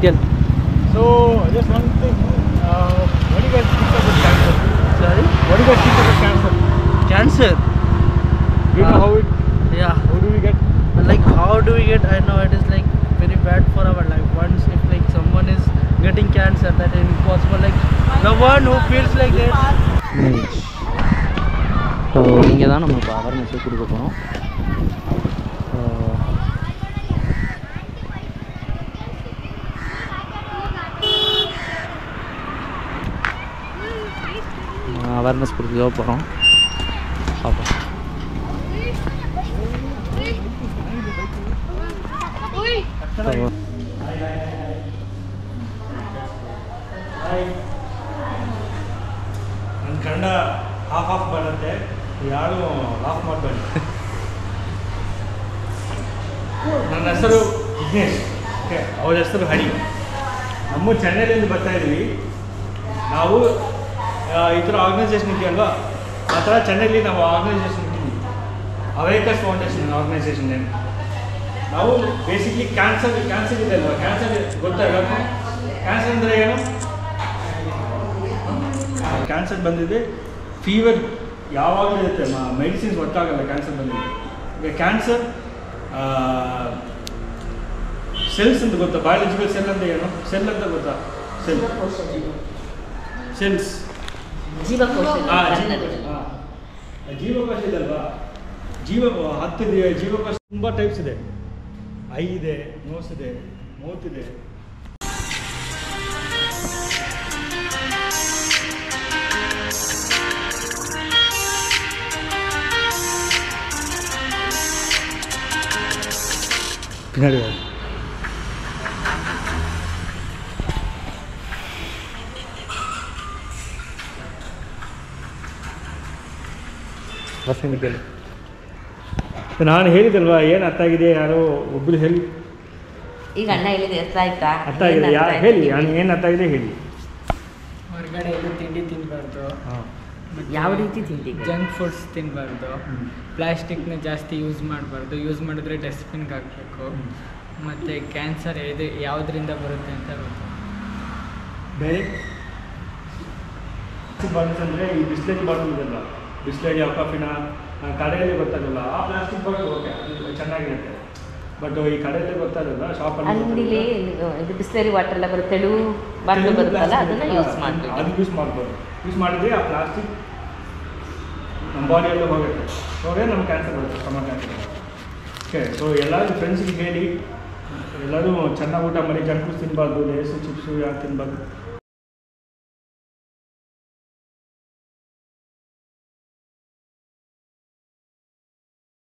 tell. So, just one thing. What do you guys think about cancer? Sorry? What do you guys think about cancer? Cancer? Do you know how it? Yeah. How do we get? Like how do we get? I know it is like very bad for our life. Once if like someone is getting cancer, that is impossible. Like the one who feels like that. So இங்கே தான் நம்ம இப்போ awareness கொடுக்க போகிறோம். Awareness கொடுக்க போகிறோம். பார்ப்போம். ನನ್ನ ಕನ್ನಡ ಹಾಫ್ ಬರುತ್ತೆ, ಯಾರು ಲಾಫ್ ಮಾಡಬೇಡಿ. ನನ್ನ ಹೆಸರು ವಿಘ್ನೇಶ್, ಓಕೆ, ಅವ್ರ ಹೆಸರು ಹರಿ. ನಮ್ಮ ಚೆನ್ನೈಲಿಂದ ಬರ್ತಾ ಇದ್ವಿ ನಾವು. ಈ ಥರ ಆರ್ಗನೈಸೇಷನ್ ಇದೆಯಲ್ವಾ, ಆ ಥರ ಚೆನ್ನೈಲಿ ನಾವು ಆರ್ಗನೈಸೇಷನ್ ಇದ್ದೀವಿ. ಅವೇಕಸ್ ಫೌಂಡೇಶನ್ ಆರ್ಗನೈಸೇಷನ್ ನೇಮ್. ನಾವು ಬೇಸಿಕ್ಲಿ ಕ್ಯಾನ್ಸರ್ ಇದೆ ಅಲ್ವಾ, ಕ್ಯಾನ್ಸರ್ ಗೊತ್ತಾಗ ಕ್ಯಾನ್ಸರ್ ಅಂದರೆ ಏನು? ಕ್ಯಾನ್ಸರ್ ಬಂದಿದೆ, ಫೀವರ್ ಯಾವಾಗಲೂ ಇರುತ್ತೆ, ಮೆಡಿಸಿನ್ಸ್ ವರ್ಕ್ ಆಗಲ್ಲ ಕ್ಯಾನ್ಸರ್ ಬಂದಿದೆ. ಈಗ ಕ್ಯಾನ್ಸರ್ ಸೆಲ್ಸ್ ಅಂತ ಗೊತ್ತಾ? ಬಯಾಲಜಿಕಲ್ ಸೆಲ್ ಅಂತ ಏನು? ಸೆಲ್ ಅಂತ ಗೊತ್ತಾ? ಸೆಲ್ಸ್ ಜೀವಕೋಶ ಇದಲ್ವಾ, ಜೀವಕೋಶ ತುಂಬ ಟೈಪ್ಸ್ ಇದೆ. ಐ ಇದೆ, ನೋಸ್ ಇದೆ, ಮೌತ್ ಇದೆ. पिनाड़ी ನಾನು ಹೇಳಿದಲ್ವಾ, ಏನು ಅರ್ಥ ಆಗಿದೆ? ಯಾರೋ ಒಬ್ಬರು ಹೇಳಿ. ಈಗ ಅಣ್ಣ ಹೇಳಿದೆ ಅರ್ಥ ಆಯ್ತಾ? ಅರ್ಥ ಆಗಿದೆ, ಹೇಳಿ. ಏನು ಅರ್ಥ ಆಗಿದೆ ಹೇಳಿ. ಹೊರಗಡೆ ಎಲ್ಲ ತಿಂಡಿ ತಿನ್ನಬಾರ್ದು. ಯಾವ ರೀತಿ ತಿಂಡಿ? ಜಂಕ್ ಫುಡ್ಸ್ ತಿನ್ನಬಾರ್ದು. ಪ್ಲಾಸ್ಟಿಕ್ನ ಜಾಸ್ತಿ ಯೂಸ್ ಮಾಡಬಾರ್ದು. ಯೂಸ್ ಮಾಡಿದ್ರೆ ಡಸ್ಟ್ಬಿನ್ಗೆ ಹಾಕಬೇಕು. ಮತ್ತು ಕ್ಯಾನ್ಸರ್ ಇದು ಯಾವುದರಿಂದ ಬರುತ್ತೆ ಅಂತ ಗೊತ್ತು. ಬೇರೆ ಬಾಟಲ್ಸ್ ಅಂದರೆ ಈ ಬಿಸ್ಲೇರಿ ಬಾಟಲ್ ಇದೆಲ್ಲ, ಬಿಸ್ಲೇರಿ ಅಕ್ವಾಫಿನ ಕಡೆಯಲ್ಲಿ ಗೊತ್ತಾಗಲ್ಲ. ಆ ಪ್ಲಾಸ್ಟಿಕ್ ಬಾಟಲ್ ಓಕೆ, ಅದು ಚೆನ್ನಾಗಿರುತ್ತೆ. ಬಟ್ ಈ ಕಡೆಯಲ್ಲಿ ಗೊತ್ತಾಗಲ್ಲ, ಶಾಪಲ್ಲಿ ಅಂಗಡಿಲಿ ಇದು ಬಿಸ್ಲೇರಿ ವಾಟರ್ ಎಲ್ಲ ಬರುತ್ತೆ, ತೆಳು ಬಾಟಲ್ ಬರುತ್ತಲ್ಲ, ಅದನ್ನು ಯೂಸ್ ಮಾಡಬೇಕು. ಅದು ಯೂಸ್ ಮಾಡ್ಬೋದು. ಯೂಸ್ ಮಾಡಿದರೆ ಆ ಪ್ಲಾಸ್ಟಿಕ್ ನಮ್ಮ ಬಾಡಿಯಲ್ಲೂ ಹೋಗುತ್ತೆ, ಹೋಗೇ ನಮ್ಗೆ ಕ್ಯಾನ್ಸರ್ ಬರುತ್ತೆ, ಸ್ಟಮಕ್ ಕ್ಯಾನ್ಸರ್. ಓಕೆ, ಸೊ ಎಲ್ಲರೂ ಫ್ರೆಂಡ್ಸಿಗೆ ಹೇಳಿ, ಎಲ್ಲರೂ ಚೆನ್ನಾಗಿ ಊಟ ಮಾಡಿ, ಜಂಕ್ ಫುಡ್ಸ್ ತಿನ್ನಬಾರ್ದು, ಲೇಸು ಚಿಪ್ಸು ಯಾರು ತಿನ್ನಬಾರ್ದು.